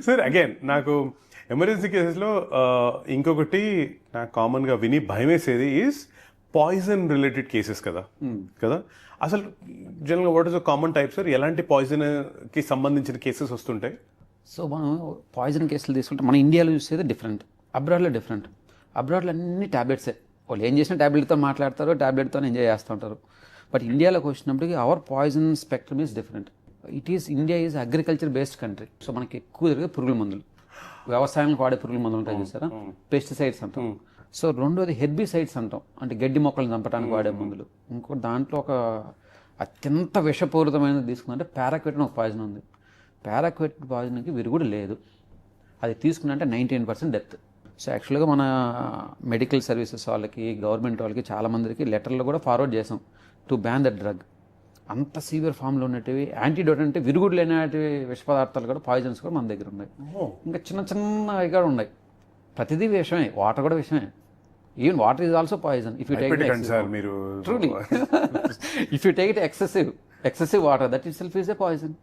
Sir again నాకు emergency కేసెస్లో ఇంకొకటి నాకు కామన్గా విని భయం వేసేది ఈజ్ పాయిజన్ రిలేటెడ్ కేసెస్ కదా కదా అసలు జనరల్గా what is the common type sir, ఎలాంటి పాయిజన్కి సంబంధించిన కేసెస్ వస్తుంటాయి? సో మనం పాయిజన్ కేసులు తీసుకుంటే మన ఇండియాలో చూసేది డిఫరెంట్, అబ్రాడ్లో డిఫరెంట్. అబ్రాడ్లో అన్ని ట్యాబ్లెట్సే, వాళ్ళు ఏం చేసినా ట్యాబ్లెట్తో మాట్లాడతారు, ట్యాబ్లెట్తో ఎంజాయ్ చేస్తూ ఉంటారు. బట్ ఇండియాలోకి వచ్చినప్పటికీ our poison spectrum is different. India is agriculture based country. So మనకి ఎక్కువ జరిగే పురుగుల మందులు, వ్యవసాయానికి వాడే పురుగుల మందులు ఉంటాయి చూసారా, పెస్టిసైడ్స్ అంటాం. సో రెండోది హెర్బిసైడ్స్ అంటాం, అంటే గడ్డి మొక్కలను చంపడానికి వాడే మందులు. ఇంకో దాంట్లో ఒక అత్యంత విషపూరితమైనది తీసుకుందంటే పారాక్విట్ అని ఒక పాయిజన్ ఉంది. పారాక్విట్ పాయిజన్కి విరుగుడు లేదు, అది తీసుకున్నంటే 99% డెత్. సో యాక్చువల్గా మన మెడికల్ సర్వీసెస్ వాళ్ళకి, గవర్నమెంట్ వాళ్ళకి చాలామందికి లెటర్లు కూడా ఫార్వర్డ్ చేసాం టు బ్యాన్ దట్ డ్రగ్. అంత సీవియర్ ఫామ్లో ఉన్నటివి యాంటీడోట్ అంటే విరుగుడు లేనటివి విష పదార్థాలు కూడా, పాయిజన్స్ కూడా మన దగ్గర ఉన్నాయి. ఇంకా చిన్న చిన్నవి కూడా ఉన్నాయి. ప్రతిదీ విషమే, వాటర్ కూడా విషమే. Even water is also poison if you take it truly. If you take it excessive water, that itself is a poison.